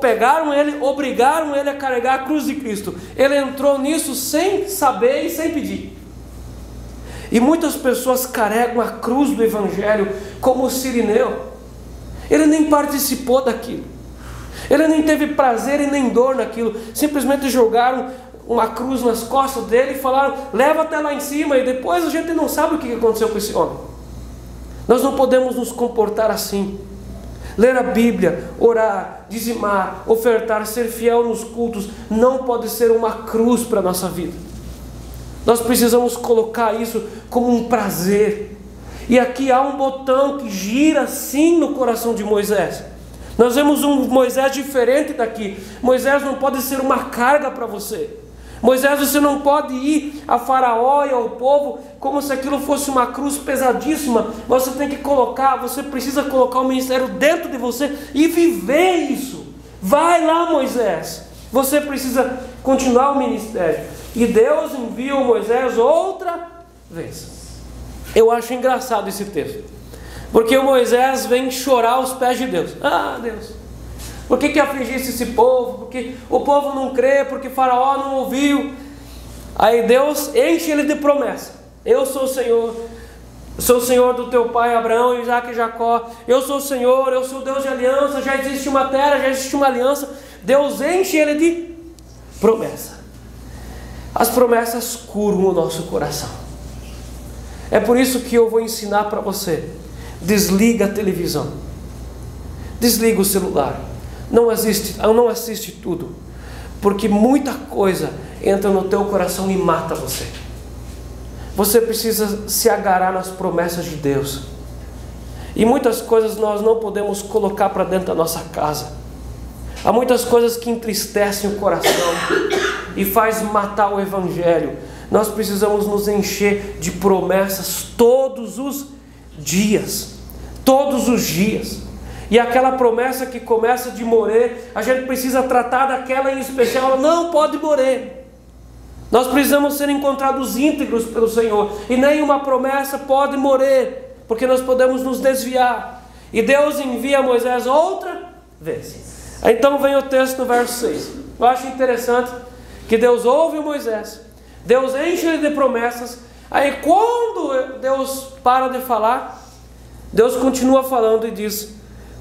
pegaram ele, obrigaram ele a carregar a cruz de Cristo. Ele entrou nisso sem saber e sem pedir. E muitas pessoas carregam a cruz do Evangelho como o sirineu. Ele nem participou daquilo. Ele nem teve prazer e nem dor naquilo. Simplesmente jogaram uma cruz nas costas dele e falaram: leva até lá em cima. E depois a gente não sabe o que aconteceu com esse homem. Nós não podemos nos comportar assim. Ler a Bíblia, orar, dizimar, ofertar, ser fiel nos cultos, não pode ser uma cruz para a nossa vida. Nós precisamos colocar isso como um prazer. E aqui há um botão que gira sim no coração de Moisés. Nós vemos um Moisés diferente daqui. Moisés não pode ser uma carga para você. Moisés, você não pode ir a Faraó e ao povo como se aquilo fosse uma cruz pesadíssima. Você tem que colocar, você precisa colocar o ministério dentro de você e viver isso. Vai lá, Moisés. Você precisa continuar o ministério. E Deus envia o Moisés outra vez. Eu acho engraçado esse texto, porque o Moisés vem chorar aos pés de Deus. Ah, Deus, por que afligisse esse povo? Porque o povo não crê, porque Faraó não ouviu. Aí Deus enche ele de promessa. Eu sou o Senhor, sou o Senhor do teu pai Abraão, Isaac e Jacó. Eu sou o Senhor, eu sou o Deus de aliança. Já existe uma terra, já existe uma aliança. Deus enche ele de promessa. As promessas curam o nosso coração. É por isso que eu vou ensinar para você: desliga a televisão, desliga o celular, não assiste tudo, porque muita coisa entra no teu coração e mata você. Você precisa se agarrar nas promessas de Deus. E muitas coisas nós não podemos colocar para dentro da nossa casa. Há muitas coisas que entristecem o coração e faz matar o Evangelho. Nós precisamos nos encher de promessas todos os dias. Todos os dias. E aquela promessa que começa de morrer, a gente precisa tratar daquela em especial. Ela não pode morrer. Nós precisamos ser encontrados íntegros pelo Senhor. E nenhuma promessa pode morrer, porque nós podemos nos desviar. E Deus envia Moisés outra vez. Então vem o texto no verso 6. Eu acho interessante que Deus ouve Moisés, Deus enche ele de promessas. Aí quando Deus para de falar, Deus continua falando e diz: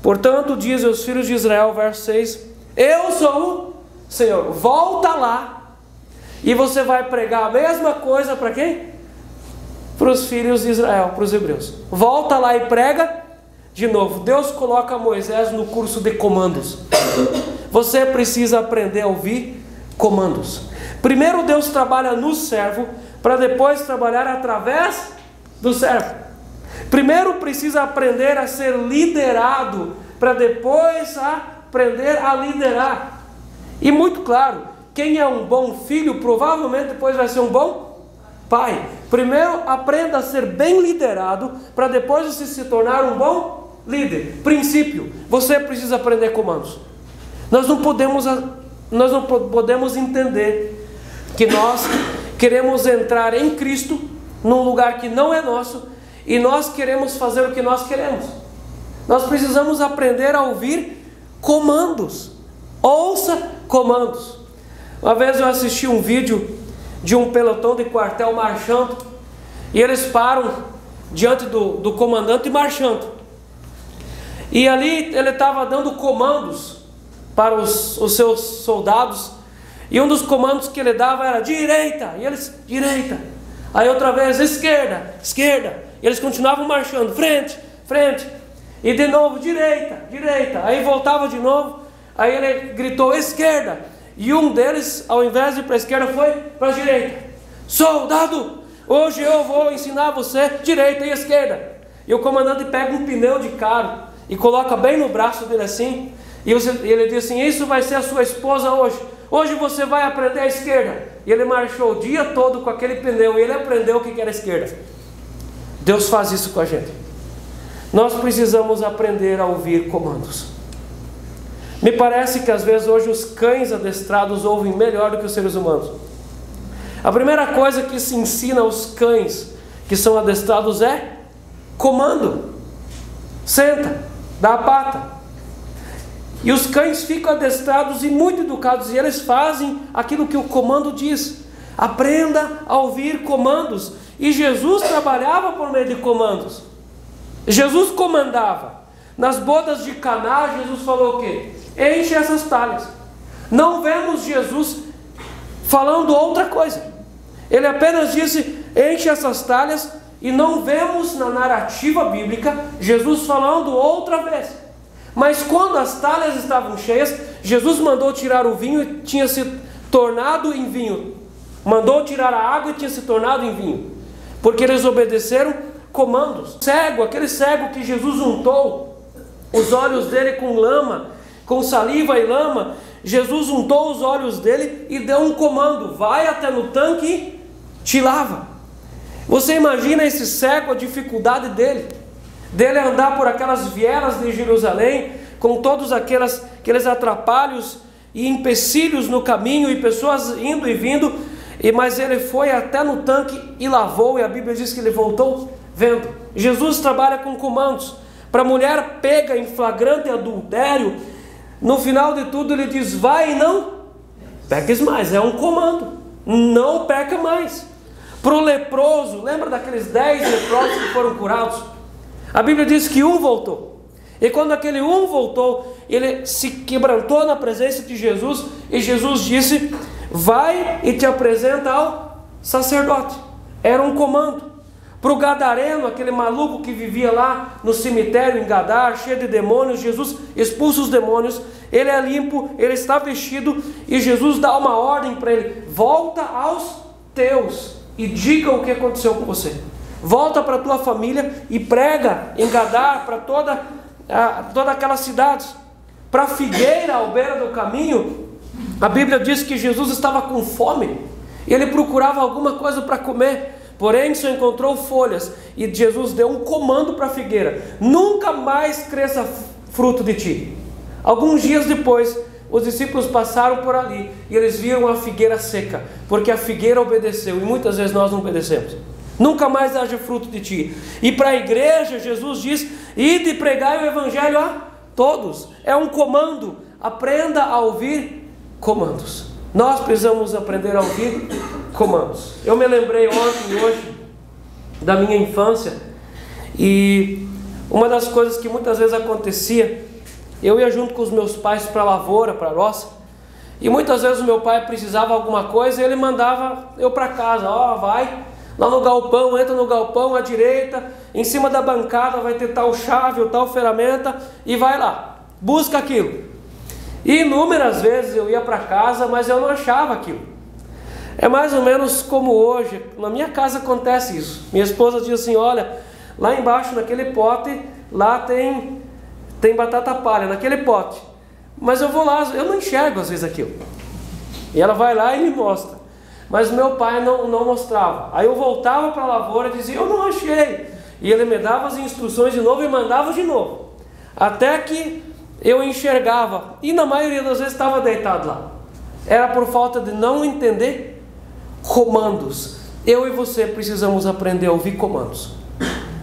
portanto diz aos filhos de Israel, verso 6, eu sou o Senhor. Volta lá e você vai pregar a mesma coisa para quem? Para os filhos de Israel, para os hebreus. Volta lá e prega de novo. Deus coloca Moisés no curso de comandos. Você precisa aprender a ouvir comandos. Primeiro Deus trabalha no servo, para depois trabalhar através do servo. Primeiro precisa aprender a ser liderado, para depois aprender a liderar. E muito claro, quem é um bom filho, provavelmente depois vai ser um bom pai. Primeiro aprenda a ser bem liderado, para depois você se tornar um bom líder. Princípio: você precisa aprender comandos. Nós não podemos entender que nós queremos entrar em Cristo num lugar que não é nosso e nós queremos fazer o que nós queremos. Nós precisamos aprender a ouvir comandos. Ouça comandos. Uma vez eu assisti um vídeo de um pelotão de quartel marchando e eles param diante do comandante marchando. E ali ele estava dando comandos para os seus soldados. E um dos comandos que ele dava era direita. E eles, direita. Aí outra vez, esquerda, esquerda. E eles continuavam marchando, frente, frente. E de novo, direita, direita. Aí voltava de novo. Aí ele gritou, esquerda. E um deles, ao invés de ir para a esquerda, foi para a direita. Soldado, hoje eu vou ensinar você direita e esquerda. E o comandante pega um pneu de carro e coloca bem no braço dele assim. E ele diz assim, isso vai ser a sua esposa hoje. Hoje você vai aprender a esquerda. E ele marchou o dia todo com aquele pneu e ele aprendeu o que era a esquerda. Deus faz isso com a gente. Nós precisamos aprender a ouvir comandos. Me parece que às vezes hoje os cães adestrados ouvem melhor do que os seres humanos. A primeira coisa que se ensina aos cães que são adestrados é comando. Senta, dá a pata. E os cães ficam adestrados e muito educados, e eles fazem aquilo que o comando diz. Aprenda a ouvir comandos. E Jesus trabalhava por meio de comandos. Jesus comandava. Nas bodas de Caná, Jesus falou o quê? Enche essas talhas. Não vemos Jesus falando outra coisa. Ele apenas disse, enche essas talhas, e não vemos na narrativa bíblica Jesus falando outra vez. Mas quando as talhas estavam cheias, Jesus mandou tirar o vinho e tinha se tornado em vinho. Mandou tirar a água e tinha se tornado em vinho. Porque eles obedeceram comandos. Cego, aquele cego que Jesus untou os olhos dele com lama, com saliva e lama, Jesus untou os olhos dele e deu um comando, vai até no tanque e te lava. Você imagina esse cego, a dificuldade dele andar por aquelas vielas de Jerusalém, com todos aqueles atrapalhos e empecilhos no caminho, e pessoas indo e vindo, mas ele foi até no tanque e lavou, e a Bíblia diz que ele voltou vendo. Jesus trabalha com comandos. Para a mulher pega em flagrante adultério, no final de tudo ele diz, vai e não peques mais, é um comando, não peca mais. Para o leproso, lembra daqueles 10 leprosos que foram curados? A Bíblia diz que um voltou. E quando aquele um voltou, ele se quebrantou na presença de Jesus, e Jesus disse, vai e te apresenta ao sacerdote. Era um comando. Para o gadareno, aquele maluco que vivia lá no cemitério em Gadar, cheio de demônios, Jesus expulsa os demônios, ele é limpo, ele está vestido, e Jesus dá uma ordem para ele, volta aos teus e diga o que aconteceu com você. Volta para a tua família e prega em Gadar para toda aquelas cidades. Para a figueira à beira do caminho, a Bíblia diz que Jesus estava com fome. Ele procurava alguma coisa para comer, porém só encontrou folhas. E Jesus deu um comando para a figueira: nunca mais cresça fruto de ti. Alguns dias depois, os discípulos passaram por ali e eles viram a figueira seca, porque a figueira obedeceu, e muitas vezes nós não obedecemos. Nunca mais haja fruto de ti. E para a igreja, Jesus diz, ide e pregai o evangelho a todos. É um comando. Aprenda a ouvir comandos. Nós precisamos aprender a ouvir comandos. Eu me lembrei ontem e hoje da minha infância, e uma das coisas que muitas vezes acontecia, eu ia junto com os meus pais para a lavoura, para a roça, e muitas vezes o meu pai precisava de alguma coisa e ele mandava eu para casa. Vai lá no galpão, entra no galpão à direita, em cima da bancada vai ter tal chave ou tal ferramenta, e vai lá, busca aquilo. E inúmeras vezes eu ia para casa, mas eu não achava aquilo. É mais ou menos como hoje, na minha casa acontece isso. Minha esposa diz assim, olha, lá embaixo naquele pote, lá tem batata palha, naquele pote. Mas eu vou lá, eu não enxergo às vezes aquilo. E ela vai lá e me mostra. Mas meu pai não mostrava. Aí eu voltava para a lavoura e dizia, eu não achei. E ele me dava as instruções de novo e mandava de novo. Até que eu enxergava, e na maioria das vezes estava deitado lá. Era por falta de não entender comandos. Eu e você precisamos aprender a ouvir comandos.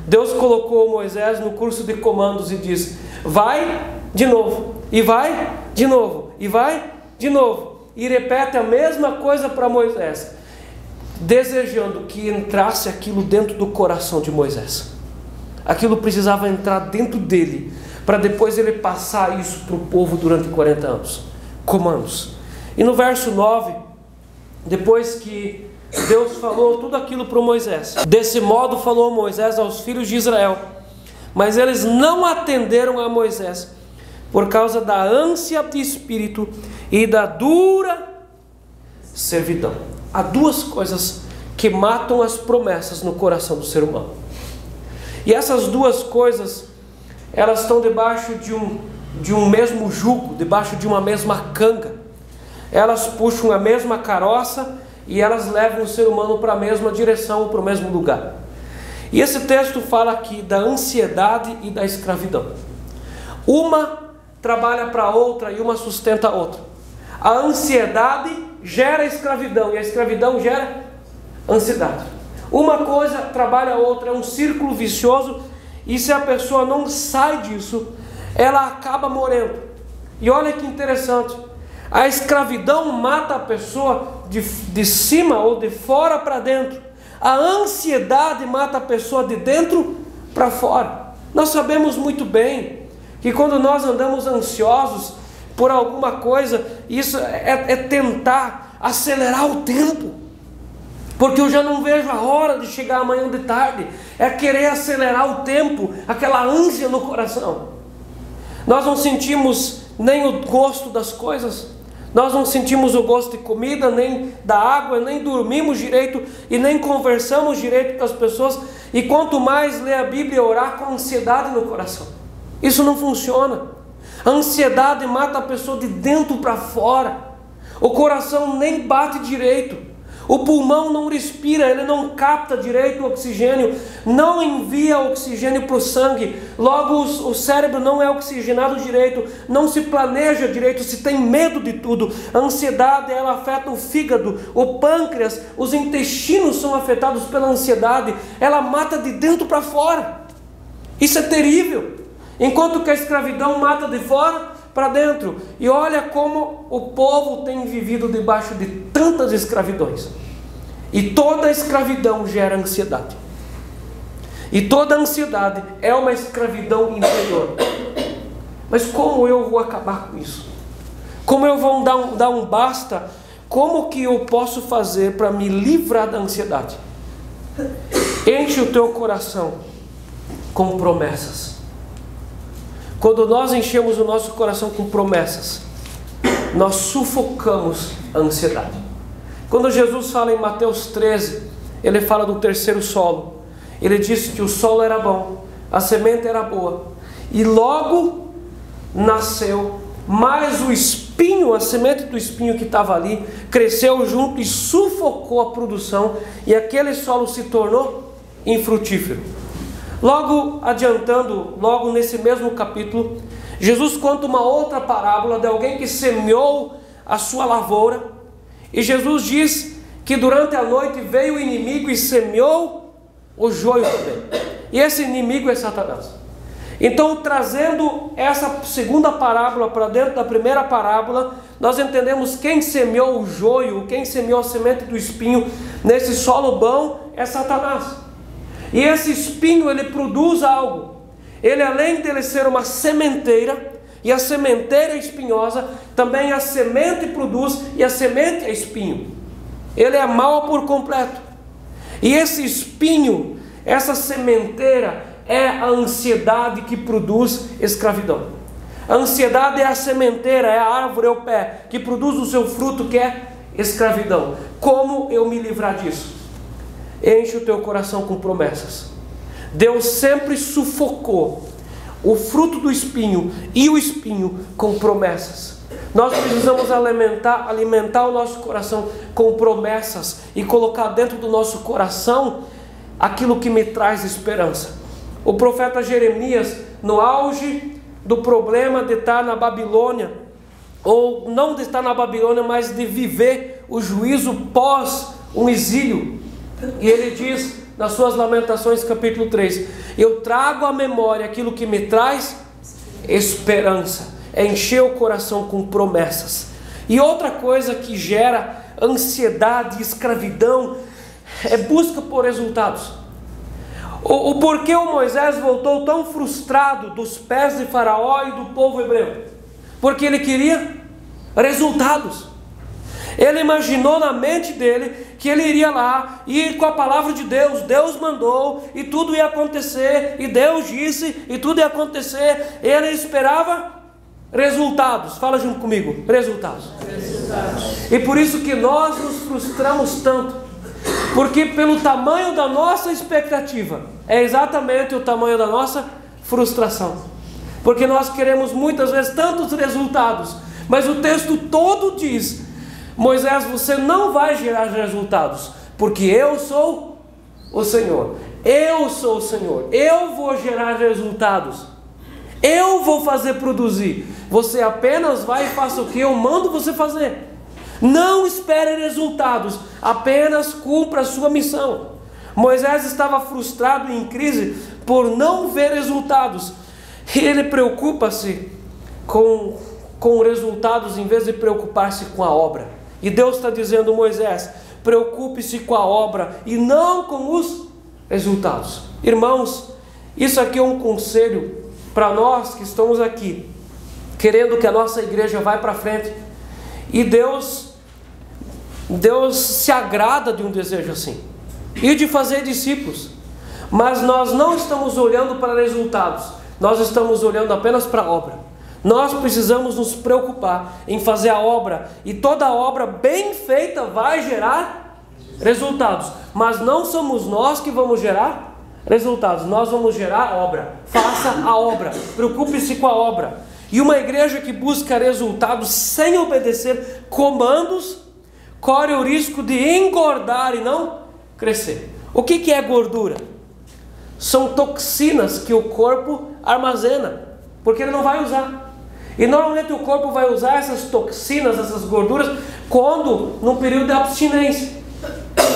Deus colocou Moisés no curso de comandos e diz: vai de novo, e vai de novo, e vai de novo. E repete a mesma coisa para Moisés, desejando que entrasse aquilo dentro do coração de Moisés. Aquilo precisava entrar dentro dele, para depois ele passar isso para o povo durante 40 anos. Comandos. E no verso 9, depois que Deus falou tudo aquilo para Moisés, desse modo falou Moisés aos filhos de Israel, mas eles não atenderam a Moisés, por causa da ânsia de espírito e da dura servidão. Há duas coisas que matam as promessas no coração do ser humano. E essas duas coisas, elas estão debaixo de um mesmo jugo, debaixo de uma mesma canga. Elas puxam a mesma carroça e elas levam o ser humano para a mesma direção, para o mesmo lugar. E esse texto fala aqui da ansiedade e da escravidão. Uma trabalha para a outra e uma sustenta a outra. A ansiedade gera escravidão e a escravidão gera ansiedade. Uma coisa trabalha a outra, é um círculo vicioso, e se a pessoa não sai disso, ela acaba morrendo. E olha que interessante, a escravidão mata a pessoa de cima ou de fora para dentro. A ansiedade mata a pessoa de dentro para fora. Nós sabemos muito bem que quando nós andamos ansiosos por alguma coisa, isso é tentar acelerar o tempo, porque eu já não vejo a hora de chegar amanhã de tarde. É querer acelerar o tempo, aquela ânsia no coração. Nós não sentimos nem o gosto das coisas, nós não sentimos o gosto de comida, nem da água, nem dormimos direito e nem conversamos direito com as pessoas. E quanto mais ler a Bíblia e orar com ansiedade no coração. Isso não funciona. A ansiedade mata a pessoa de dentro para fora. O coração nem bate direito. O pulmão não respira, ele não capta direito o oxigênio, não envia oxigênio para o sangue. Logo o cérebro não é oxigenado direito, não se planeja direito, se tem medo de tudo. A ansiedade, ela afeta o fígado, o pâncreas, os intestinos são afetados pela ansiedade. Ela mata de dentro para fora. Isso é terrível. Enquanto que a escravidão mata de fora para dentro. E olha como o povo tem vivido debaixo de tantas escravidões. E toda escravidão gera ansiedade. E toda ansiedade é uma escravidão interior. Mas como eu vou acabar com isso? Como eu vou dar um basta? Como que eu posso fazer para me livrar da ansiedade? Enche o teu coração com promessas. Quando nós enchemos o nosso coração com promessas, nós sufocamos a ansiedade. Quando Jesus fala em Mateus 13, ele fala do terceiro solo. Ele disse que o solo era bom, a semente era boa, e logo nasceu, mas o espinho, a semente do espinho que estava ali, cresceu junto e sufocou a produção, e aquele solo se tornou infrutífero. Logo adiantando, logo nesse mesmo capítulo, Jesus conta uma outra parábola de alguém que semeou a sua lavoura. E Jesus diz que durante a noite veio o inimigo e semeou o joio também. E esse inimigo é Satanás. Então, trazendo essa segunda parábola para dentro da primeira parábola, nós entendemos quem semeou o joio, quem semeou a semente do espinho nesse solo bom é Satanás. E esse espinho, ele produz algo. Ele, além de ele ser uma sementeira, e a sementeira é espinhosa, também a semente produz, e a semente é espinho. Ele é mau por completo. E esse espinho, essa sementeira, é a ansiedade que produz escravidão. A ansiedade é a sementeira, é a árvore, é o pé, que produz o seu fruto, que é escravidão. Como eu me livrar disso? Enche o teu coração com promessas. Deus sempre sufocou o fruto do espinho e o espinho com promessas. Nós precisamos alimentar o nosso coração com promessas e colocar dentro do nosso coração aquilo que me traz esperança. O profeta Jeremias, no auge do problema de estar na Babilônia, ou não de estar na Babilônia, mas de viver o juízo pós um exílio. E ele diz nas suas Lamentações, capítulo 3: eu trago à memória aquilo que me traz esperança, é encher o coração com promessas. E outra coisa que gera ansiedade e escravidão é busca por resultados. O porquê o Moisés voltou tão frustrado dos pés de Faraó e do povo hebreu? Porque ele queria resultados. Ele imaginou na mente dele que ele iria lá e com a palavra de Deus, Deus mandou e tudo ia acontecer, e Deus disse e tudo ia acontecer. Ele esperava resultados. Fala junto comigo, resultados. E por isso que nós nos frustramos tanto, porque pelo tamanho da nossa expectativa é exatamente o tamanho da nossa frustração, porque nós queremos muitas vezes tantos resultados, mas o texto todo diz: Moisés, você não vai gerar resultados, porque eu sou o Senhor. Eu sou o Senhor, eu vou gerar resultados, eu vou fazer produzir. Você apenas vai e faça o que eu mando você fazer. Não espere resultados, apenas cumpra a sua missão. Moisés estava frustrado e em crise por não ver resultados, e ele preocupa-se com resultados em vez de preocupar-se com a obra. E Deus está dizendo: Moisés, preocupe-se com a obra e não com os resultados. Irmãos, isso aqui é um conselho para nós que estamos aqui querendo que a nossa igreja vá para frente. E Deus se agrada de um desejo assim, e de fazer discípulos. Mas nós não estamos olhando para resultados, nós estamos olhando apenas para a obra. Nós precisamos nos preocupar em fazer a obra, e toda obra bem feita vai gerar resultados. Mas não somos nós que vamos gerar resultados, nós vamos gerar obra. Faça a obra, preocupe-se com a obra. E uma igreja que busca resultados sem obedecer comandos corre o risco de engordar e não crescer. O que é gordura? São toxinas que o corpo armazena, porque ele não vai usar. E normalmente o corpo vai usar essas toxinas, essas gorduras, quando no período de abstinência.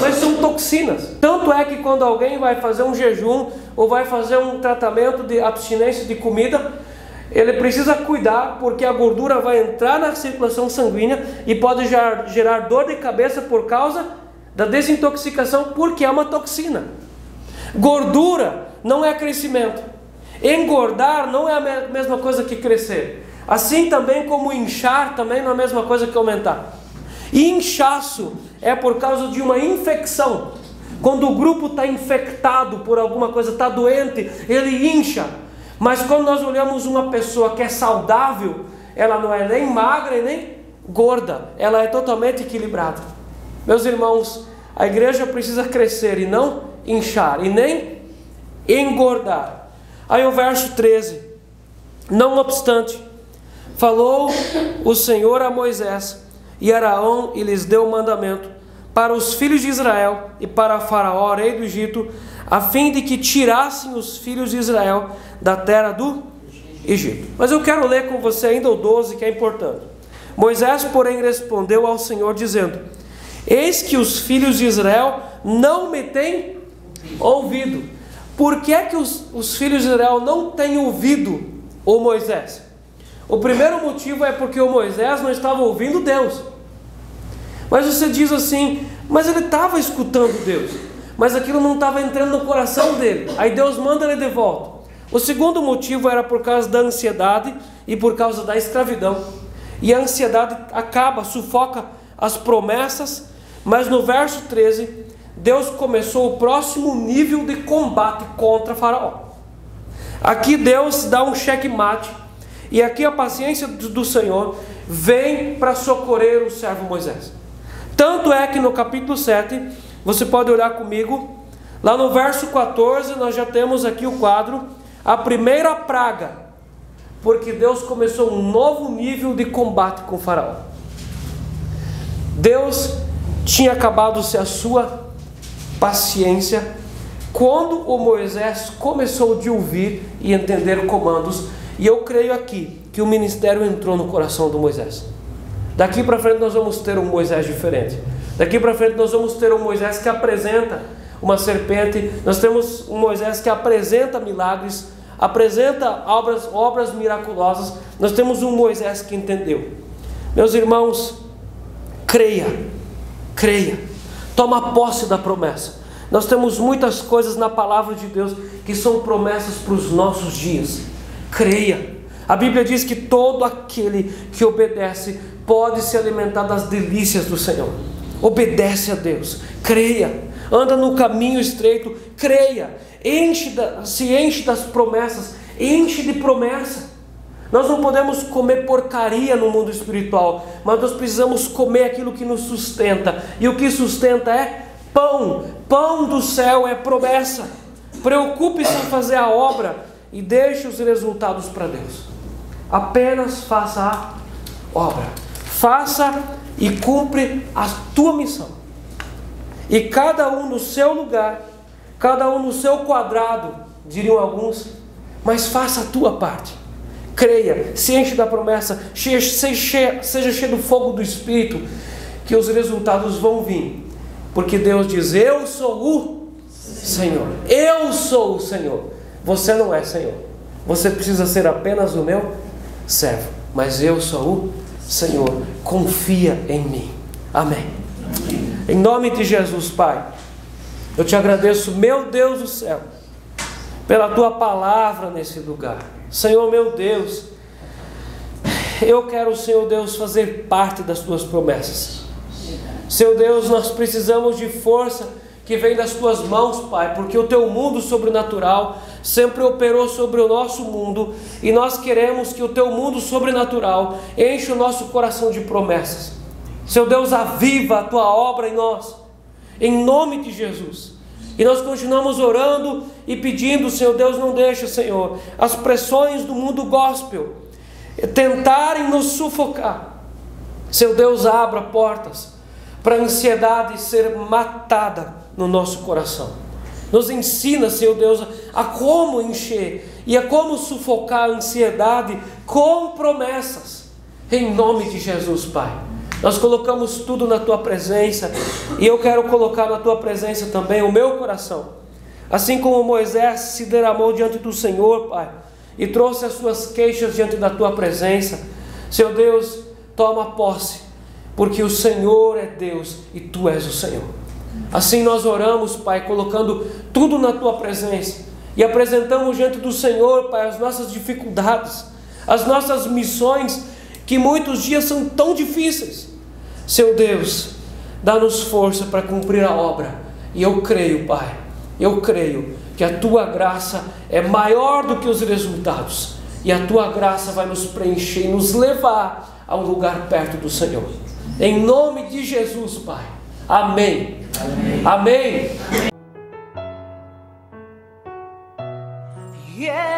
Mas são toxinas. Tanto é que quando alguém vai fazer um jejum ou vai fazer um tratamento de abstinência de comida, ele precisa cuidar, porque a gordura vai entrar na circulação sanguínea e pode gerar dor de cabeça por causa da desintoxicação, porque é uma toxina. Gordura não é crescimento. Engordar não é a mesma coisa que crescer. Assim também como inchar também não é a mesma coisa que aumentar. Inchaço é por causa de uma infecção. Quando o grupo está infectado por alguma coisa, está doente, ele incha. Mas quando nós olhamos uma pessoa que é saudável, ela não é nem magra e nem gorda, ela é totalmente equilibrada. Meus irmãos, a igreja precisa crescer e não inchar, e nem engordar. Aí o verso 13: não obstante, falou o Senhor a Moisés e Arão, e lhes deu o mandamento para os filhos de Israel e para Faraó, rei do Egito, a fim de que tirassem os filhos de Israel da terra do Egito. Mas eu quero ler com você ainda o 12, que é importante. Moisés, porém, respondeu ao Senhor, dizendo: eis que os filhos de Israel não me têm ouvido. Por que é que os filhos de Israel não têm ouvido o Moisés? O primeiro motivo é porque o Moisés não estava ouvindo Deus. Mas você diz assim: mas ele estava escutando Deus, mas aquilo não estava entrando no coração dele. Aí Deus manda ele de volta. O segundo motivo era por causa da ansiedade e por causa da escravidão. E a ansiedade sufoca as promessas. Mas no verso 13, Deus começou o próximo nível de combate contra Faraó. Aqui Deus dá um checkmate, e aqui a paciência do Senhor vem para socorrer o servo Moisés. Tanto é que no capítulo 7, você pode olhar comigo, lá no verso 14, nós já temos aqui o quadro, a primeira praga, porque Deus começou um novo nível de combate com Faraó. Deus tinha acabado-se a sua paciência quando o Moisés começou a ouvir e entender comandos, E eu creio aqui que o ministério entrou no coração do Moisés. Daqui para frente nós vamos ter um Moisés diferente. Daqui para frente nós vamos ter um Moisés que apresenta uma serpente. Nós temos um Moisés que apresenta milagres, apresenta obras miraculosas. Nós temos um Moisés que entendeu. Meus irmãos, creia, toma posse da promessa. Nós temos muitas coisas na palavra de Deus que são promessas para os nossos dias. Creia. A Bíblia diz que todo aquele que obedece pode se alimentar das delícias do Senhor. Obedece a Deus, creia, anda no caminho estreito, creia, se enche das promessas, enche de promessa. Nós não podemos comer porcaria no mundo espiritual, mas nós precisamos comer aquilo que nos sustenta, e o que sustenta é pão do céu, é promessa. Preocupe-se em fazer a obra e deixe os resultados para Deus. Apenas faça a obra, faça e cumpre a tua missão. E cada um no seu lugar, cada um no seu quadrado, diriam alguns, mas faça a tua parte. Creia, se enche da promessa, seja cheio do fogo do Espírito, que os resultados vão vir. Porque Deus diz: eu sou o Senhor. Eu sou o Senhor. Você não é Senhor. Você precisa ser apenas o meu servo. Mas eu sou o Senhor. Confia em mim. Amém. Em nome de Jesus, Pai, eu te agradeço, meu Deus do céu, pela tua palavra nesse lugar. Senhor, meu Deus, eu quero, Senhor Deus, fazer parte das tuas promessas. Senhor Deus, nós precisamos de força que vem das tuas mãos, Pai, porque o teu mundo sobrenatural sempre operou sobre o nosso mundo, e nós queremos que o teu mundo sobrenatural enche o nosso coração de promessas. Senhor Deus, aviva a tua obra em nós, em nome de Jesus. E nós continuamos orando e pedindo, Senhor Deus, não deixa, Senhor, as pressões do mundo gospel tentarem nos sufocar. Senhor Deus, abra portas para a ansiedade ser matada no nosso coração. Nos ensina, Senhor Deus, a como encher e a como sufocar a ansiedade com promessas. Em nome de Jesus, Pai. Nós colocamos tudo na tua presença, e eu quero colocar na tua presença também o meu coração. Assim como Moisés se derramou diante do Senhor, Pai, e trouxe as suas queixas diante da tua presença. Senhor Deus, toma posse, porque o Senhor é Deus e tu és o Senhor. Assim nós oramos, Pai, colocando tudo na tua presença, e apresentamos diante do Senhor, Pai, as nossas dificuldades, as nossas missões, que muitos dias são tão difíceis. Seu Deus, dá-nos força para cumprir a obra. E eu creio, Pai, eu creio que a tua graça é maior do que os resultados, e a tua graça vai nos preencher e nos levar a um lugar perto do Senhor. Em nome de Jesus, Pai. Amém. Amém. Amém. Yeah.